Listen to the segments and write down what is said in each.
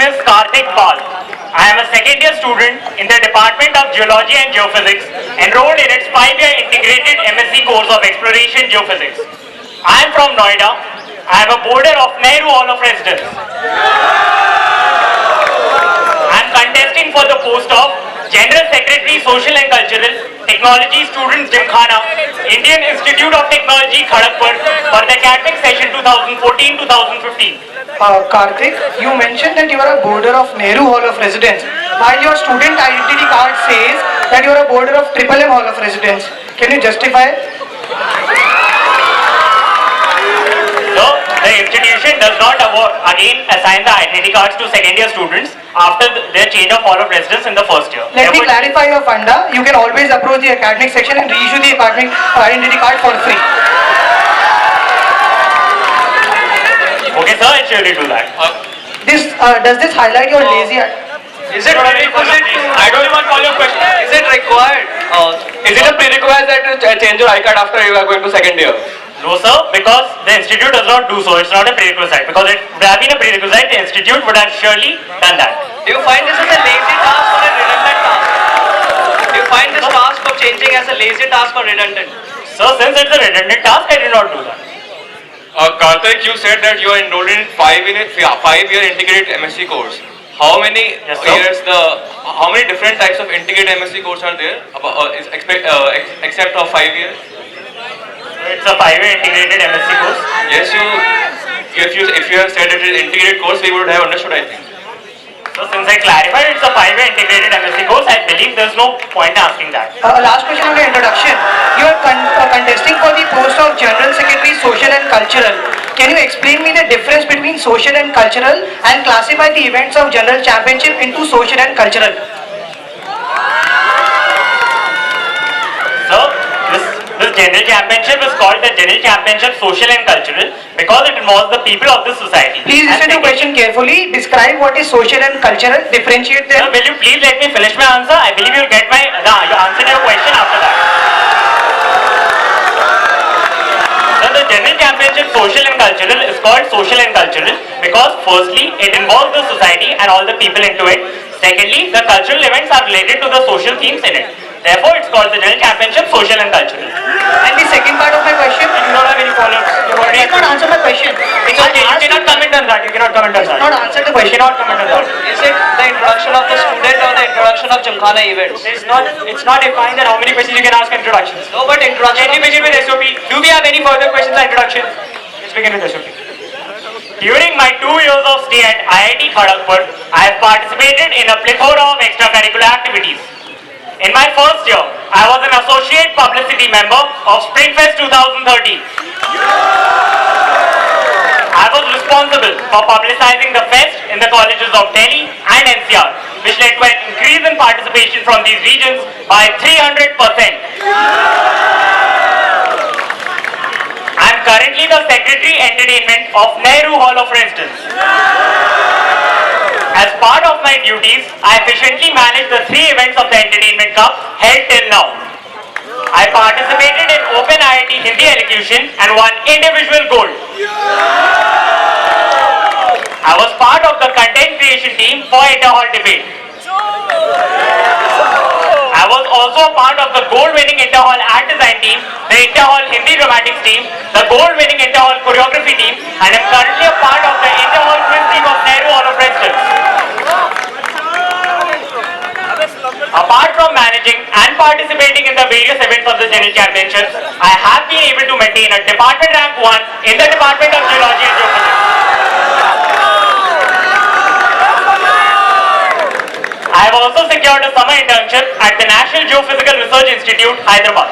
is Kartik. I am a second year student in the Department of Geology and Geophysics, enrolled in its 5-year integrated MSc course of Exploration Geophysics. I am from Noida. I am a boarder of Nehru Hall of Residence. I am contesting for the post of General Secretary, Social and Cultural, Technology Students Gymkhana, Indian Institute of Technology, Kharagpur, for the academic session 2014-2015. Kartik, you mentioned that you are a boarder of Nehru Hall of Residence, while your student identity card says that you are a boarder of Triple M Hall of Residence. Can you justify? So, the institution does not again assign the identity cards to second year students after their change of hall of residence in the first year. Let me clarify your funda. You can always approach the academic section and reissue the academic identity card for free. Okay, sir, I'll surely do that. Does this highlight your lazy? Is it prerequisite? I don't even call your question. Is it required? Is it a prerequisite to change your I-card after you are going to second year? No, sir, because the institute does not do so. It's not a prerequisite. Because it would have been a prerequisite, the institute would have surely done that. Do you find this as a lazy task or a redundant task? Do you find this task of changing as a lazy task or redundant? Sir, since it's a redundant task, I did not do that. Kartik, you said that you are enrolled in 5-year integrated MSc course. How many how many different types of integrated MSc course are there? Except of 5 years? It's a 5-year integrated MSc course. Yes, if you have said it is integrated course, we would have understood, I think. So since I clarified it's a 5-year integrated MSc course, I believe there's no point in asking that. Last question on the introduction. You are contesting for the post of General Secretary, Social and Cultural. Can you explain me the difference between social and cultural and classify the events of General Championship into social and cultural? So this General Championship is called the General Championship Social and Cultural because it involves the people of the society. Please listen to the question carefully. Describe what is social and cultural. Differentiate them. Sir, will you please let me finish my answer? I believe you'll get my answer to your question after that. So the General Championship Social and Cultural is called Social and Cultural because firstly, it involves the society and all the people into it. Secondly, the cultural events are related to the social themes in it. Therefore, it's called the General Championship Social and Cultural. And the second part of my question, You don't have any follow-ups. you cannot answer my question. It's okay. You cannot comment on that. You cannot comment on that. Not answer the You question. cannot comment on that. Is it the introduction of the student or the introduction of Gymkhana events? It's not defined that how many questions you can ask in introductions. No, but introduction. Can we begin with SOP? Do we have any further questions on introduction? Let's begin with SOP. During my 2 years of stay at IIT Kharagpur, I have participated in a plethora of extracurricular activities. In my first year, I was an associate publicity member of Springfest 2013. I was responsible for publicizing the fest in the colleges of Delhi and NCR, which led to an increase in participation from these regions by 300%. I am currently the Secretary Entertainment of Nehru Hall of Residence. As part of my duties, I efficiently managed the 3 events of the Entertainment Cup held till now. I participated in Open IIT Hindi Elocution and won individual gold. I was part of the content creation team for Inter-Hall debate. I was also a part of the gold-winning Inter-Hall art design team, the Inter-Hall Hindi dramatics team, the gold-winning Inter-Hall choreography team, and am currently a part of the Inter-Hall quiz team of Nehru Hall of Residence. Apart from managing and participating in the various events of the General Championships, I have been able to maintain a department rank 1 in the Department of Geology and Geophysics. I have also secured a summer internship at the National Geophysical Research Institute, Hyderabad.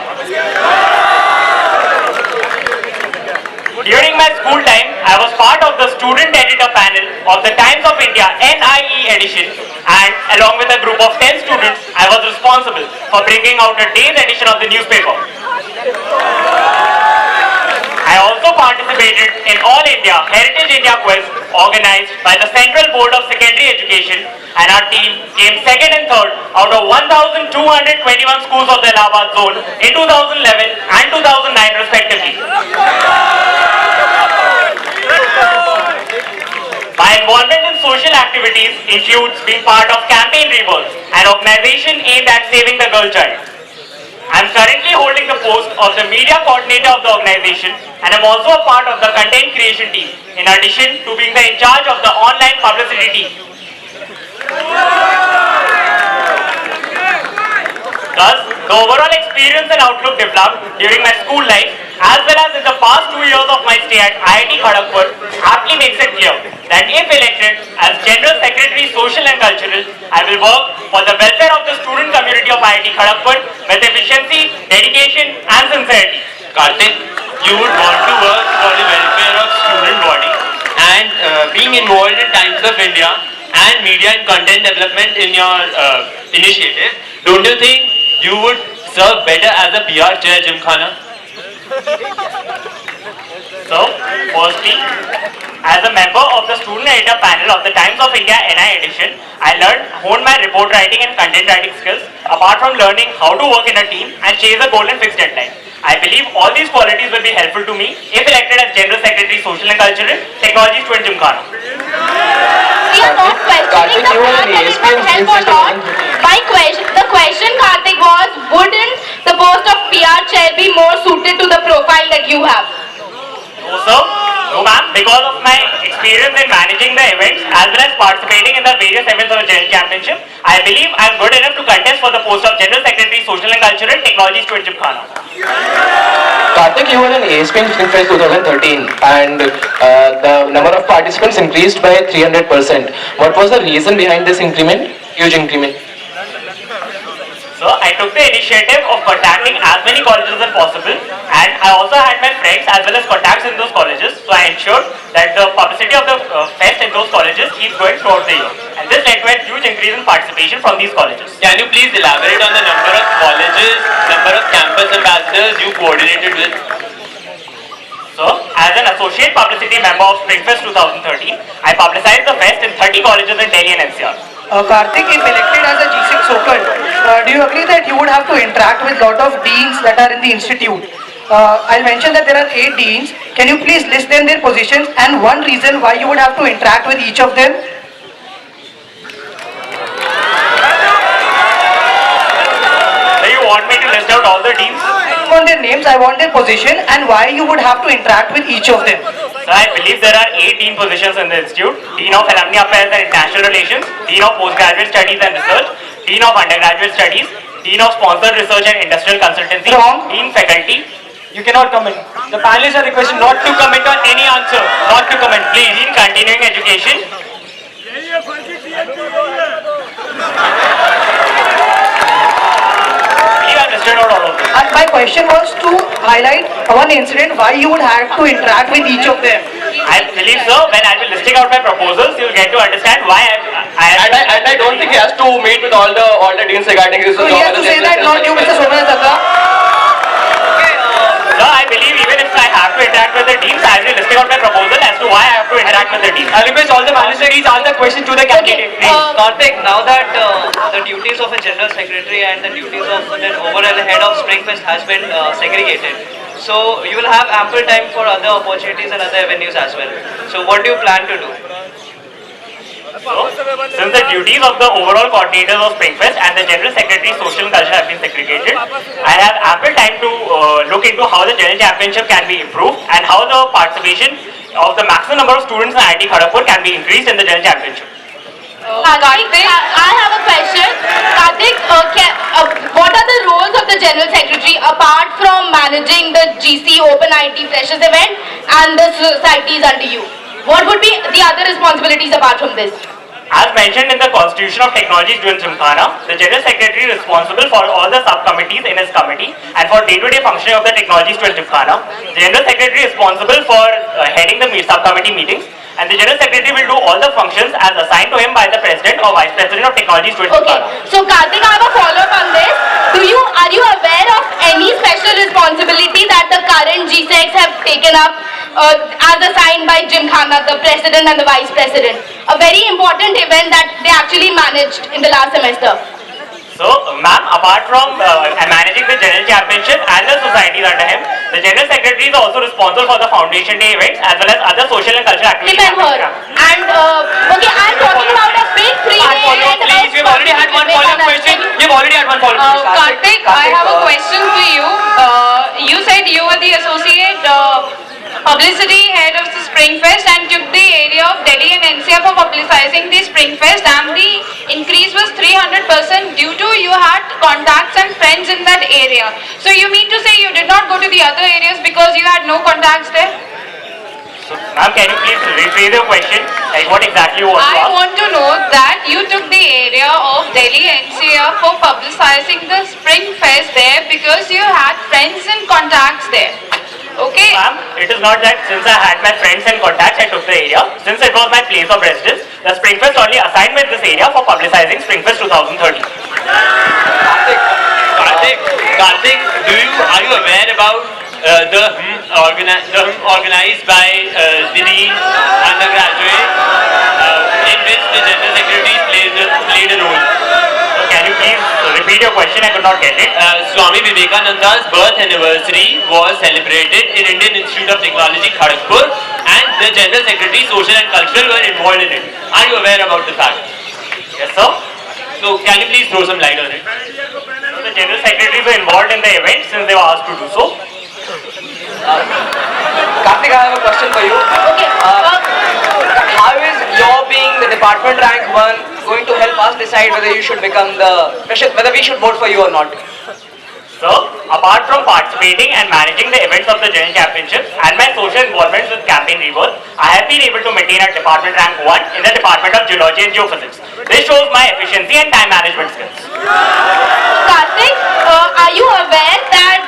During my school time, I was part of the student editor panel of the Times of India NIE edition, and along with a group of 10 students, I was responsible for bringing out a day's edition of the newspaper. I also participated in All India Heritage India Quiz organized by the Central Board of Secondary Education, and our team came second and third out of 1,221 schools of the Allahabad zone in 2011 and 2009 respectively. By My involvement in social activities includes being part of Campaign Rebirth, an organization aimed at saving the girl child. I am currently holding the post of the media coordinator of the organization, and I am also a part of the content creation team, in addition to being in charge of the online publicity team. Thus, the overall experience and outlook developed during my school life, as well as in the past 2 years of my stay at IIT Kharagpur, aptly makes it clear that if elected as General Secretary Social and Cultural, I will work for the welfare of the student community of IIT Kharagpur with efficiency, dedication and sincerity. Kartik, you would want to work for the welfare of student body and being involved in Times of India and media and content development in your initiative. Don't you think you would serve better as a PR chair, Gymkhana? So, firstly, as a member of the student editor panel of the Times of India NI edition, I honed my report writing and content writing skills, apart from learning how to work in a team and chase a goal and fixed deadline. I believe all these qualities will be helpful to me if elected as General Secretary Social and Cultural, Technology Student Gymkhana. We are not questioning the fact that it will help or not. The question, Kartik, was wouldn't the post of PR chair be more suited to the profile that you have? No, sir. No, ma'am. Because of my experience in managing the events as well as participating in the various events of the General Championship, I believe I am good enough to contest for the post of General Secretary Social and Cultural, Technology Student Gymkhana. Kartik, you were in ASP in Film Fest 2013 and the number of participants increased by 300%. What was the reason behind this increment? Huge increment. So I took the initiative of contacting as many colleges as possible, and I also had my friends as well as contacts in those colleges, so I ensured that the publicity of the fest in those colleges keeps going throughout the year. And this led to a huge increase in participation from these colleges. Can you please elaborate on the number of colleges, number of campus ambassadors you coordinated with? So, as an associate publicity member of Springfest 2013, I publicized the fest in 30 colleges in Delhi and NCR. Kartik, if elected as a G6 Sokal, do you agree that you would have to interact with lot of deans that are in the institute? I'll mention that there are 8 deans. Can you please list them their positions and one reason why you would have to interact with each of them? So you want me to list out all the deans? I don't want their names, I want their position and why you would have to interact with each of them. So I believe there are 8 dean positions in the institute: Dean of Alumni Affairs and International Relations, Dean of Postgraduate Studies and Research, Dean of Undergraduate Studies, Dean of Sponsored Research and Industrial Consultancy, Wrong. Dean Faculty, You cannot comment. The panelists are requested not to comment on any answer. Not to comment, please. Dean Continuing Education, I've listed out all of them. And my question was to highlight one incident why you would have to interact with each of them. I believe, sir, when I'll be listing out my proposals, you'll get to understand why I don't think he has to meet with all the deans regarding this. So he has to say that, not you, Mr. Soman Tata. Sir, I believe even if I have to interact with the deans, I'll be listing out my proposal as to why I have to interact with the deans. I request all the panelists to please answer questions to the candidate, please. Kartik, now that the duties of a general secretary and the duties of an overall head of Springfest has been segregated, so you will have ample time for other opportunities and other avenues as well. So what do you plan to do? So, since the duties of the overall coordinators of Springfest and the General Secretary Social and Culture have been segregated, I have ample time to look into how the General Championship can be improved and how the participation of the maximum number of students in IIT Kharagpur can be increased in the General Championship. Kartik, I have a question. Kartik, what are the roles of the General Secretary apart from managing the GC Open IT Freshers event and the societies under you? What would be the other responsibilities apart from this? As mentioned in the Constitution of Technology Student Gymkhana, the General Secretary is responsible for all the subcommittees in his committee and for day-to-day functioning of the Technology Student Gymkhana. The General Secretary is responsible for heading the subcommittee meetings, and the General Secretary will do all the functions as assigned to him by the President or Vice President of Technology Student Okay, Gymkhana. so Kartik, I have a follow-up on this. Are you aware of any special responsibility that the current G6 have taken up as assigned by Gymkhana, the President and the Vice President? A very important event that they actually managed in the last semester. So, ma'am, apart from managing the general championship and the societies under him, the general secretary is also responsible for the foundation day events as well as other social and cultural activities. Depend her. And okay, I'm talking about a big 3-day event. Please, we've already had one follow-up question. We've already had one follow-up question. Kartik, I have a question for you. You said you were the associate publicity head of the Springfest and took the area of Delhi and NCR for publicizing the Springfest, and the increase was 300% due to you had contacts and friends in that area. So you mean to say you did not go to the other areas because you had no contacts there? So, ma'am, can you please rephrase your question? Like what exactly you want to I ask? want to know that you took the area of Delhi NCR for publicizing the Springfest there because you had friends and contacts there. Okay? Ma'am, it is not that since I had my friends and contacts, I took the area. Since it was my place of residence, the Springfest only assigned me this area for publicizing Springfest 2013. Kartik, are you aware about the organized by Dini undergraduate in which the general secretary played a role? So can you please repeat your question? I could not get it. Swami Vivekananda's birth anniversary was celebrated in Indian Institute of Technology, Kharagpur, and the general secretary, social and cultural, were involved in it. Are you aware about the fact? Yes, sir. So can you please throw some light on it? So the general secretaries were involved in the event since they were asked to do so. Kartik, I have a question for you. Okay. How is your being the department rank 1 going to help us decide whether you should become whether we should vote for you or not? So, apart from participating and managing the events of the General Championship and my social involvements with Campaign Rebirth, I have been able to maintain a department rank 1 in the Department of Geology and Geophysics. This shows my efficiency and time management skills. Kartik, are you aware that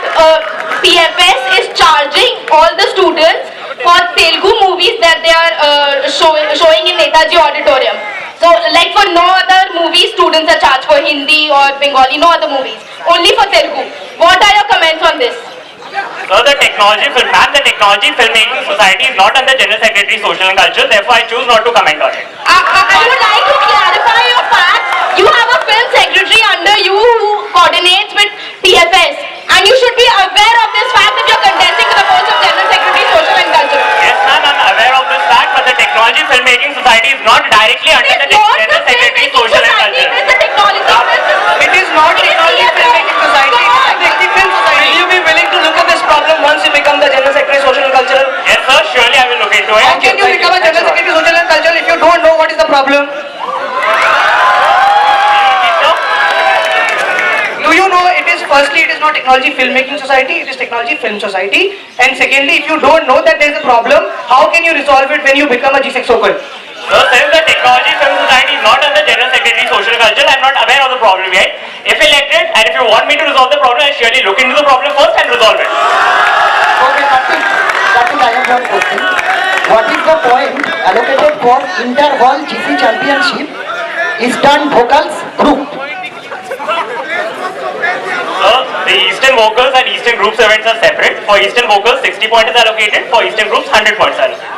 PFS is charging all the students for Telugu movies that they are showing in Netaji Auditorium? So, like for no other movies, students are charged for Hindi or Bengali, no other movies. Only for Telugu. What are your comments on this? So, the technology filmmaking society is not under General Secretary Social and Culture, therefore I choose not to comment on it. I would like to clarify your facts. You have a film secretary under you who coordinates with PFS, and you should be aware of this fact if you're contesting for the post of General Secretary Social and Culture. Yes, ma'am, I'm aware of this fact, but the Technology Filmmaking Society is not directly under the General Secretary Social and Culture. It is the technology. It is not Technology Filmmaking Society, it is the Film Society. Will you be willing to look at this problem once you become the General Secretary Social and Cultural? Yes, sir, surely I will look into it. How can you become a General Secretary Social and Cultural if you don't know what is the problem? Do you know firstly it is not Technology Filmmaking Society, it is Technology Film Society. And secondly, if you don't know that there is a problem, how can you resolve it when you become a G6 Sokol? So since the Technology Film Society is not under General Secretary Social and Culture, I am not aware of the problem yet. If elected and if you want me to resolve the problem, I will surely look into the problem first and resolve it. Okay, Kartik, I have one question. What is the point allocated for inter-hall GC championship Eastern Vocals group? So the Eastern Vocals and Eastern Groups events are separate. For Eastern Vocals, 60 points is allocated. For Eastern Groups, 100 points are allocated.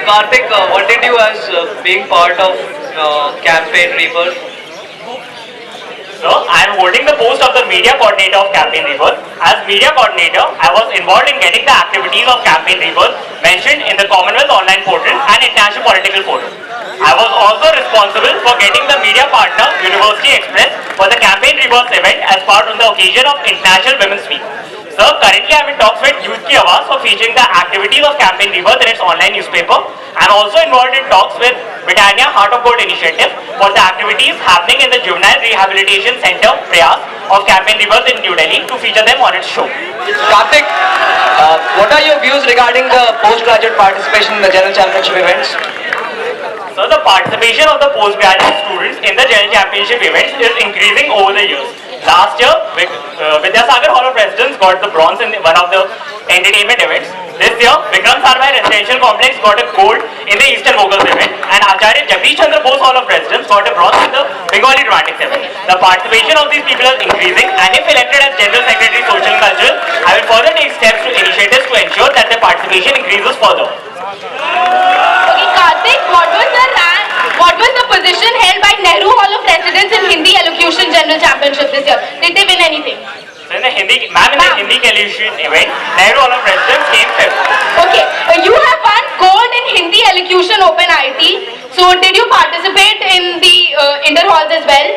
Kartik, what did you as being part of Campaign Rebirth? So, I am holding the post of the media coordinator of Campaign Rebirth. As media coordinator, I was involved in getting the activities of Campaign Rebirth mentioned in the Commonwealth Online Portal and International Political Portal. I was also responsible for getting the media partner, University Express, for the Campaign Rebirth event as part on the occasion of International Women's Week. Sir, currently I am in talks with Youth Ki Awaaz for featuring the activities of Campaign Rebirth in its online newspaper. I am also involved in talks with Britannia Heart of Gold Initiative for the activities happening in the Juvenile Rehabilitation Center, Prayas, of Campaign Rebirth in New Delhi to feature them on its show. Kartik, what are your views regarding the postgraduate participation in the General Championship events? So the participation of the postgraduate students in the General Championship events is increasing over the years. Last year, Vidyasagar Hall of Residence got the bronze in one of the entertainment events. This year, Vikram Sarabhai Residential Complex got a gold in the Eastern Vocals event, and Acharya Jagdish Chandra Bose Hall of Residence got a bronze in the Bengali Dramatics event. The participation of these people is increasing, and if elected as General Secretary Social and Cultural, I will further take steps to initiatives to ensure that the participation increases further. Okay, Kartik, what was the position held by Nehru Hall of Residence in in Hindi Elocution General Championship this year? Did they win anything? So in the Hindi elocution event, Nehru Hall of Presidents came fifth. Okay, you have won gold in Hindi Elocution Open IT. So did you participate in the inter halls as well?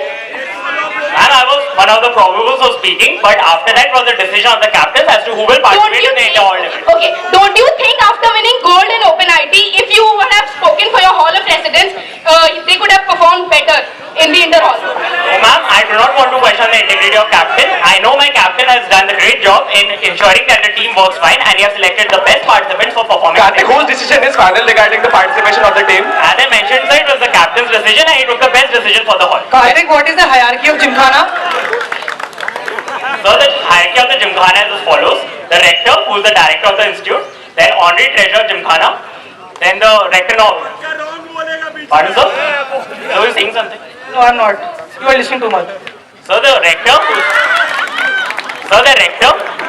And I was one of the probables of speaking, but after that was the decision of the captains as to who will participate in the inter hall event. Okay, don't you think after winning gold in Open IT, if you would have spoken for your hall of residents, they could have performed better in the inter hall? So ma'am, I do not want to question the integrity of captain. I know my captain has done a great job in ensuring that the team works fine and he has selected the best participants for performing. Kartik, whose decision is final regarding the participation of the team? As I mentioned, sir, it was the captain's decision and he took the best decision for the hall. Kartik, what is the hierarchy of Gymkhana? So the hierarchy of the Gymkhana is as follows. The rector, who is the director of the institute, then honorary treasurer Gymkhana, then the rector of... Pardon, sir? So you're saying something? No, I'm not. You are listening too much. So the rector,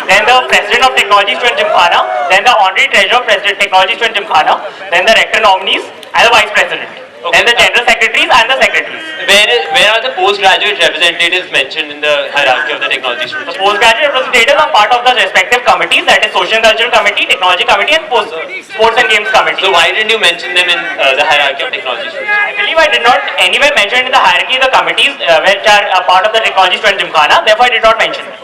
then the president of technology student Gymkhana, then the honorary treasurer president technology student Gymkhana, then the rector nominees and the vice president. Okay. Then the general secretaries and the secretaries. Where are the postgraduate representatives mentioned in the hierarchy of the technology The students? postgraduate representatives are part of the respective committees, that is social and cultural committee, technology committee and sports and games committee. So why didn't you mention them in the hierarchy of technology students? I believe I did not anywhere mention in the hierarchy the committees which are a part of the technology student Gymkhana, therefore I did not mention them.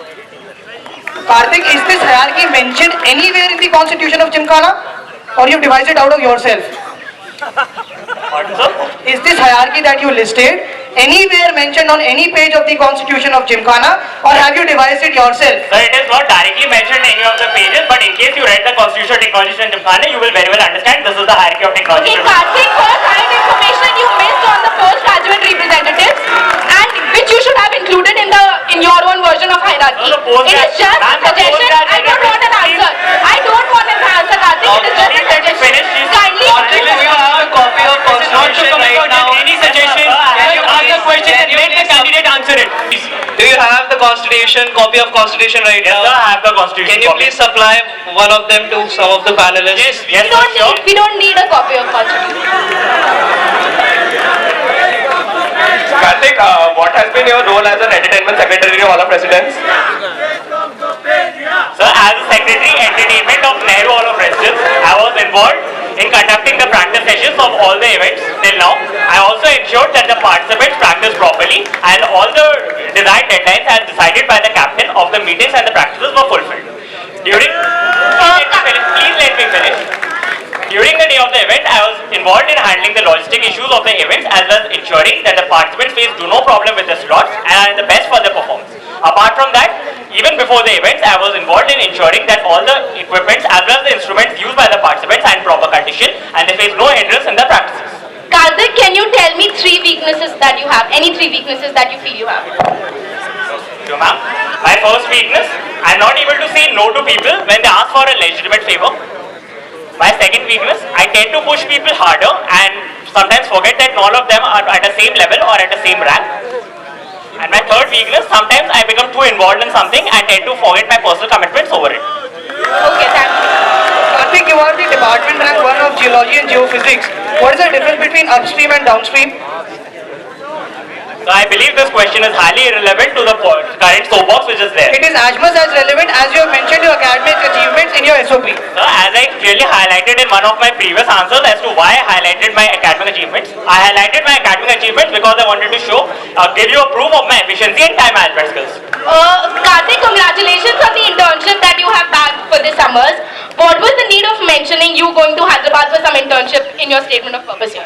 Kartik, is this hierarchy mentioned anywhere in the constitution of Gymkhana? Or you've devised it out of yourself? Pardon, sir? Is this hierarchy that you listed anywhere mentioned on any page of the constitution of Gymkhana, or have you devised it yourself? Sir, it is not directly mentioned in any of the pages, but in case you read the constitution of technology student Gymkhana, you will very well understand this is the hierarchy of technology. Okay, Kartik, first hand information you missed on the postgraduate representatives, and which you should have included in your own version of hierarchy. It is just a suggestion. I don't want an answer. I don't want an answer, Kartik. It is just a suggestion. Kindly. Kartik, do you have a copy of constitution right now? Any suggestion? Ask the question and let the candidate answer it. Do you have the constitution, copy of constitution right Yes, sir, now? I have the constitution. Can you please supply one of them to some of the panelists? Yes, sure. We don't need a copy of constitution. Kartik, what has been your role as an entertainment secretary of Hall of Presidents? Sir, as a secretary entertainment of Nehru Hall of Presidents, I was involved in conducting the practice sessions of all the events till now. I also ensured that the participants practice properly and all the desired deadlines as decided by the captain of the meetings and the practices were fulfilled. Please let me finish. During the day of the event, I was involved in handling the logistic issues of the events as well as ensuring that the participants face no problem with the slots and are the best for their performance. Apart from that, even before the events, I was involved in ensuring that all the equipments as well as the instruments used by the participants are in proper condition and they face no hindrance in the practices. Kartik, can you tell me 3 weaknesses that you have? Any 3 weaknesses that you feel you have? So ma'am, my first weakness, I am not able to say no to people when they ask for a legitimate favor. My second weakness, I tend to push people harder and sometimes forget that all of them are at the same level or at the same rank. And my third weakness, sometimes I become too involved in something and tend to forget my personal commitments over it. Okay, thank you. Kartik, you are the department rank 1 of geology and geophysics. What is the difference between upstream and downstream? So I believe this question is highly irrelevant to the current soapbox which is there. It is as much as relevant as you have mentioned your academic achievements in your SOP. So as I clearly highlighted in one of my previous answers as to why I highlighted my academic achievements, I highlighted my academic achievements because I wanted to show, give you a proof of my efficiency and time management skills. Kartik, congratulations on the internship that you have bagged for this summers. What was the need of mentioning you going to Hyderabad for some internship in your statement of purpose here?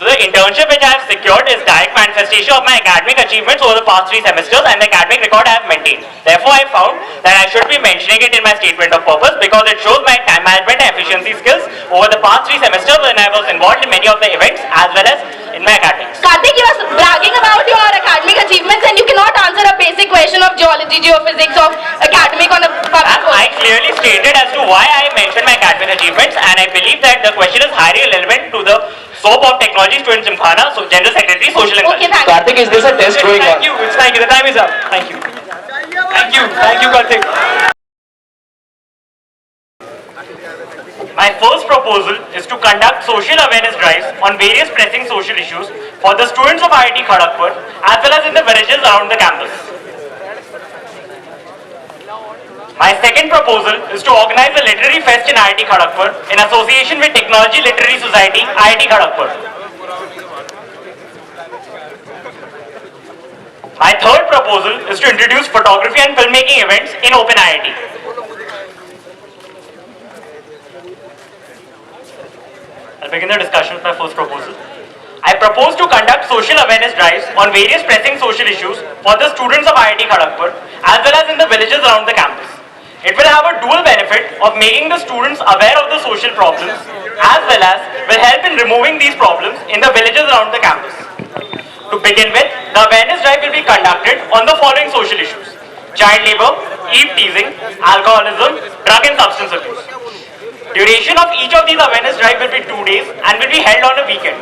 So the internship which I have secured is direct manifestation of my academic achievements over the past 3 semesters and the academic record I have maintained. Therefore, I found that I should be mentioning it in my statement of purpose because it shows my time management and efficiency skills over the past 3 semesters when I was involved in many of the events as well as in my academics. Kartik, you are bragging about your academic achievements and you cannot answer a basic question of geology, geophysics, of academic on a public forum. I clearly stated as to why I mentioned my academic achievements and I believe that the question is highly relevant to the SOAP of Technology Student Gymkhana, so General Secretary, Social and Okay, Culture. thank you. Kartik, is this a test going on? Thank you, the time is up. Thank you. Thank you, Kartik. My first proposal proposal is to conduct social awareness drives on various pressing social issues for the students of IIT Kharagpur as well as in the villages around the campus. My second proposal is to organize a literary fest in IIT Kharagpur in association with Technology Literary Society, IIT Kharagpur. My third proposal is to introduce photography and filmmaking events in Open IIT. I'll begin the discussion with my first proposal. I propose to conduct social awareness drives on various pressing social issues for the students of IIT Kharagpur as well as in the villages around the campus. It will have a dual benefit of making the students aware of the social problems as well as will help in removing these problems in the villages around the campus. To begin with, the awareness drive will be conducted on the following social issues: child labor, eve teasing, alcoholism, drug and substance abuse. Duration of each of these awareness drive will be 2 days and will be held on a weekend.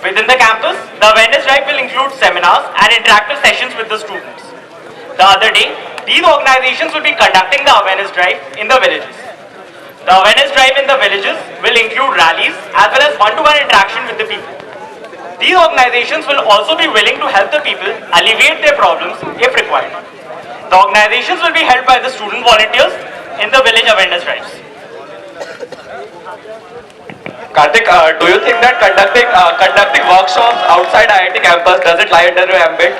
Within the campus, the awareness drive will include seminars and interactive sessions with the students. The other day, these organizations will be conducting the awareness drive in the villages. The awareness drive in the villages will include rallies as well as one-to-one interaction with the people. These organizations will also be willing to help the people alleviate their problems if required. The organizations will be held by the student volunteers in the village awareness drives. Kartik, do you think that conducting workshops outside IIT campus does it lie under your ambit?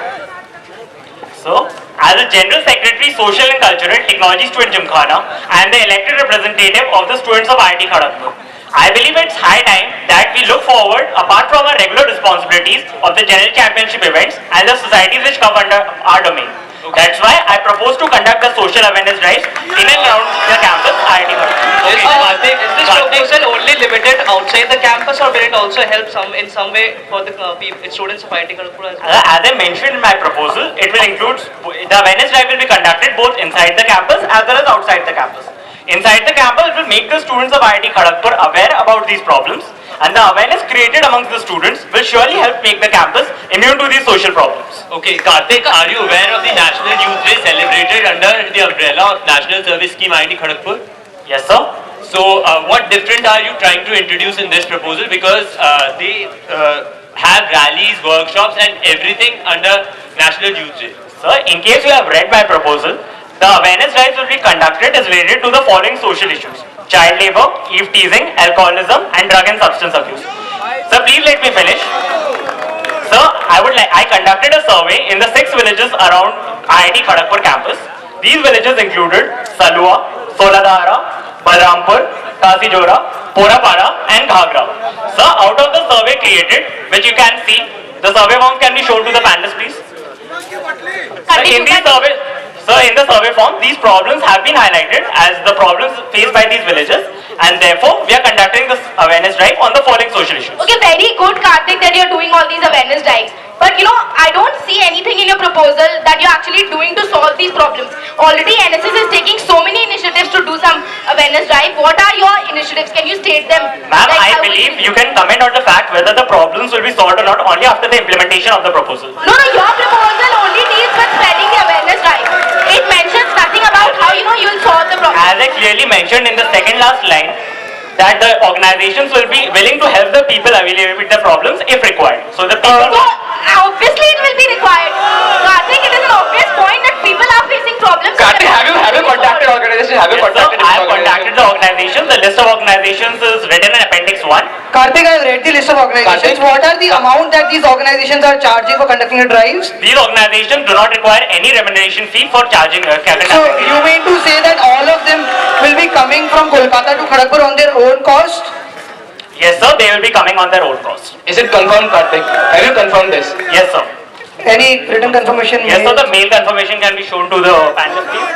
So, as a General Secretary, Social and Cultural Technology Student Gymkhana, I am the elected representative of the students of IIT Kharagpur. I believe it's high time that we look forward, apart from our regular responsibilities of the General Championship events and the societies which come under our domain. That's why I propose to conduct the social awareness drives in and around the campus IIT Kharagpur. Is this proposal only limited outside the campus, or will it also help in some way for the students of IIT Kharagpur as well? As I mentioned in my proposal, it will include, the awareness drive will be conducted both inside the campus as well as outside the campus. Inside the campus, it will make the students of IIT Kharagpur aware about these problems, and the awareness created amongst the students will surely help make the campus immune to these social problems. Okay, Kartik, are you aware of the National Youth Day celebrated under the umbrella of National Service Scheme IIT Kharagpur? Yes, sir. So, what different are you trying to introduce in this proposal? Because they have rallies, workshops and everything under National Youth Day. Sir, in case you have read my proposal, the awareness drives will be conducted as related to the following social issues: child labor, eve teasing, alcoholism and drug and substance abuse. Sir, please let me finish. Sir, I conducted a survey in the 6 villages around IIT Kharagpur campus. These villages included Salua, Soladhara, Balrampur, Kasijora, Porapara and Ghagra. Sir, out of the survey created, which you can see, the survey forms can be shown to the panelists, please. Sir, in the survey form, these problems have been highlighted as the problems faced by these villages, and therefore we are conducting this awareness drive on the following social issues. Okay, very good, Kartik, that you're doing all these awareness drives. But I don't see anything in your proposal that you're actually doing to solve these problems. Already NSS is taking so many initiatives to do some awareness drive. What are your initiatives? Can you state them? Ma'am, I believe you can comment on the fact whether the problems will be solved or not only after the implementation of the proposal. No, your proposal only deals with spreading the awareness drive. It mentions nothing about how you will solve the problem. As I clearly mentioned in the second last line, that the organizations will be willing to help the people alleviate the problems if required. So the people... Obviously it will be required. Kartik, it is an obvious point that people are facing problems. Kartik, have you contacted organizations? Have you Yes, sir, contacted I have contacted the organizations. The list of organizations is written in Appendix 1. Kartik, I have read the list of organizations. Kartik? What are the amount that these organizations are charging for conducting the drives? These organizations do not require any remuneration fee for charging So you mean to say that all of them will be coming from Kolkata to Kharagpur on their own cost? Yes, sir, they will be coming on their own cost. Is it confirmed, Kartik? Have you confirmed this? Yes, sir. Any written confirmation? Yes, sir, mailed? the mail confirmation can be shown to the panel, please.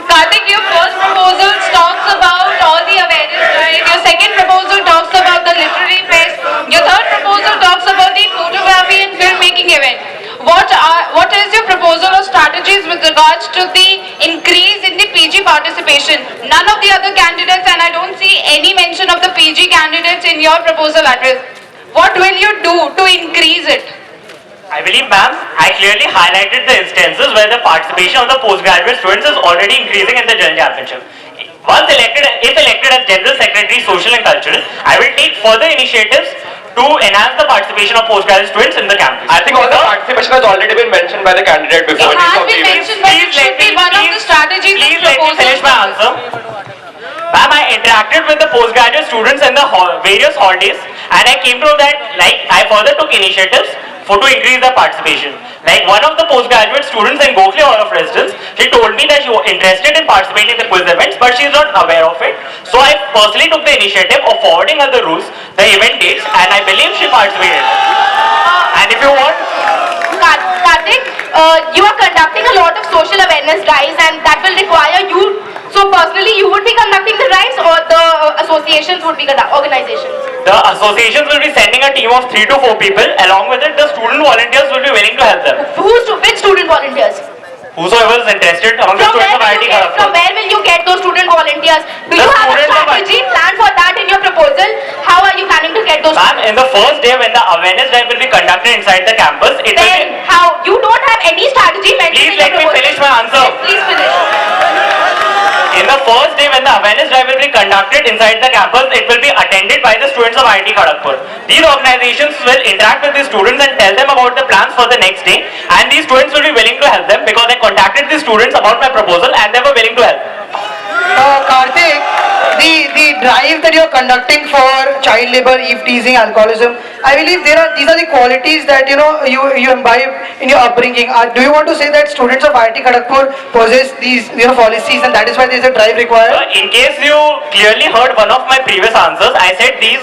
Kartik, your first proposal talks about all the awareness drive. Your second proposal talks about the literary fest. Your third proposal talks about the photography and filmmaking event. What is your proposal or strategies with regards to the increase in the PG participation? None of the other candidates, and I don't see any mention of the PG candidates in your proposal address. What will you do to increase it? I believe, ma'am, I clearly highlighted the instances where the participation of the postgraduate students is already increasing in the General Championship. Once elected, if elected as General Secretary, Social and Cultural, I will take further initiatives to enhance the participation of postgraduate students in the campus. I think all the participation has already been mentioned by the candidate before. It has been mentioned, but it should be one of the strategies Please and let me finish my answer. Ma'am, I interacted with the postgraduate students in the various holidays, and I came to know that, like, I further took initiatives to increase their participation. Like, one of the postgraduate students in Gokhale Hall of Residence, she told me that she was interested in participating in the quiz events, but she is not aware of it. So I personally took the initiative of forwarding her the rules, the event dates, and I believe she participated. And if you want, Kartik, you are conducting a lot of social awareness drives, and that will require you. So personally, you would be conducting the drives, or the associations would be organizations? the associations will be sending a team of 3 to 4 people. Along with it, the student volunteers will be willing to help them. Which student volunteers? Whosoever is interested among the students of IIT Kharagpur. From where will you get those student volunteers? Do you have a strategy plan for that in your proposal? How are you planning to get those? Ma'am, in the first day when the awareness drive will be conducted inside the campus, it will Then be... how? You don't have any strategy mentioned Please in let your me proposal. finish my answer. Yes, please finish. In the first day when the awareness drive will be conducted inside the campus, it will be attended by the students of IIT Kharagpur. These organizations will interact with the students and tell them about the plans for the next day, and these students will be willing to help them because I contacted the students about my proposal and they were willing to help. Kartik, the drive that you're conducting for child labor, eve teasing, alcoholism, I believe these are the qualities that you imbibe in your upbringing. Do you want to say that students of IIT Kharagpur possess these policies and that is why there is a drive required? In case you clearly heard one of my previous answers, I said these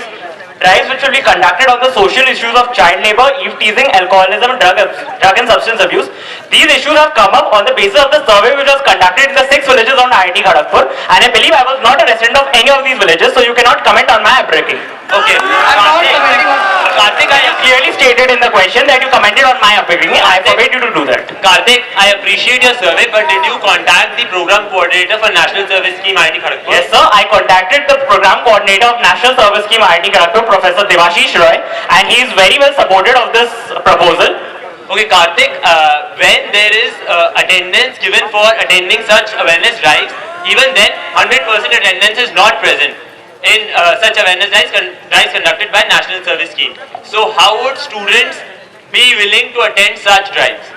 drives which will be conducted on the social issues of child labor, eve teasing, alcoholism, drug and substance abuse. These issues have come up on the basis of the survey which was conducted in the 6 villages on IIT Kharagpur, and I believe I was not a resident of any of these villages, so you cannot comment on my upbringing. Okay. I'm not commenting on... Kartik, I clearly stated in the question that you commented on my upbringing. I forbade you to do that. Kartik, I appreciate your survey, but did you contact the program coordinator for National Service Scheme IIT Kharagpur? Yes, sir. I contacted the program coordinator of National Service Scheme IIT Kharagpur, Professor Devashish Roy, and he is very well supported of this proposal. Okay, Kartik, when there is attendance given for attending such awareness drives, even then 100% attendance is not present in such awareness drives conducted by National Service Scheme. So how would students be willing to attend such drives?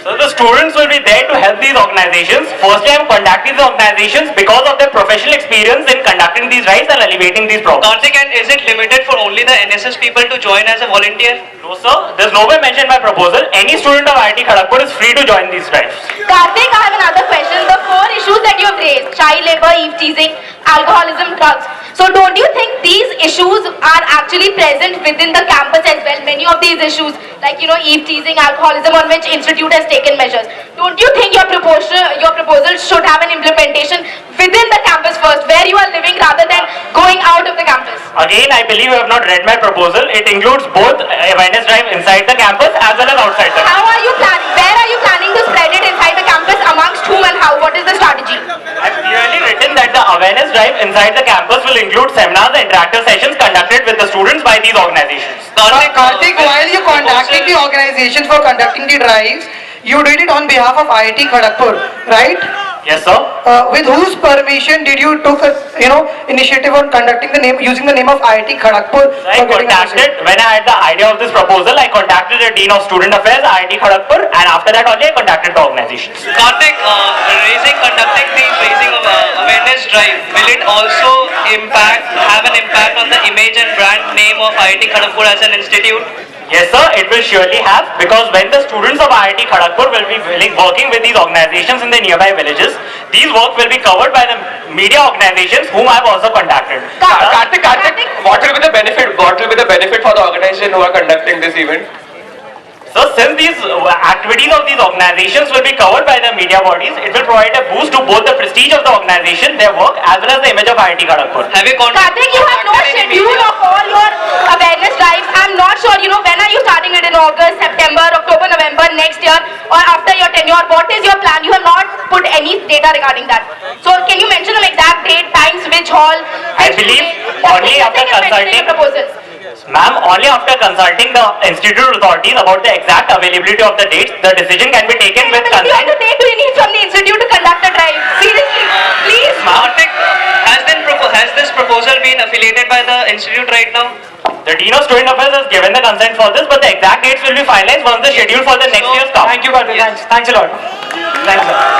So the students will be there to help these organizations. Firstly, I am contacting the organizations because of their professional experience in conducting these drives and alleviating these problems. Kartik, and is it limited for only the NSS people to join as a volunteer? No, sir. There's nowhere mentioned in my proposal. Any student of IIT Kharagpur is free to join these drives. Kartik, I have another question. The 4 issues that you have raised, child labor, eve teasing, alcoholism, drugs. So don't you think these issues are actually present within the campus as well? Many of these issues, like eve teasing, alcoholism, on which institute has taken measures. Don't you think your proposal should have an implementation within the campus first, where you are living, rather than going out of the campus? Again, I believe you have not read my proposal. It includes both awareness drive inside the campus as well as outside the campus. How are you planning? Where are you planning to spread it inside the campus? Amongst whom and how? What is the strategy? I've clearly written that the awareness drive inside the campus will include seminars and interactive sessions conducted with the students by these organizations. Kartik, while you contacting the organizations for conducting the drives, you did it on behalf of IIT Kharagpur, right? Yes, sir. With whose permission did you took initiative on conducting using the name of IIT Kharagpur? I contacted, when I had the idea of this proposal, I contacted the Dean of Student Affairs, IIT Kharagpur, and after that only I contacted the organizations. Kartik, conducting the raising of awareness drive, will it also have an impact on the image and brand name of IIT Kharagpur as an institute? Yes, sir, it will surely have, because when the students of IIT Kharagpur will be working with these organizations in the nearby villages, these work will be covered by the media organizations whom I have also contacted. Kartik, what will be the benefit? What will be the benefit for the organization who are conducting this event? So since these activities of these organizations will be covered by the media bodies, it will provide a boost to both the prestige of the organization, their work, as well as the image of IIT Kharagpur. Have you Kartik, you have no schedule of all your awareness drives. I'm not sure, when are you starting it, in August, September, October, November, next year, or after your tenure? What is your plan? You have not put any data regarding that. So can you mention some exact date, times, which hall? I believe only after consulting... Ma'am, only after consulting the institute authorities about the exact availability of the dates, the decision can be taken with consent. How many days do you need from the institute to conduct a drive? Seriously, please. Kartik, has this proposal been affiliated by the institute right now? The Dean of Student Affairs has given the consent for this, but the exact dates will be finalized once the schedule for the next year's comes. Thank you, Kartik. Thanks a lot. Thanks, sir.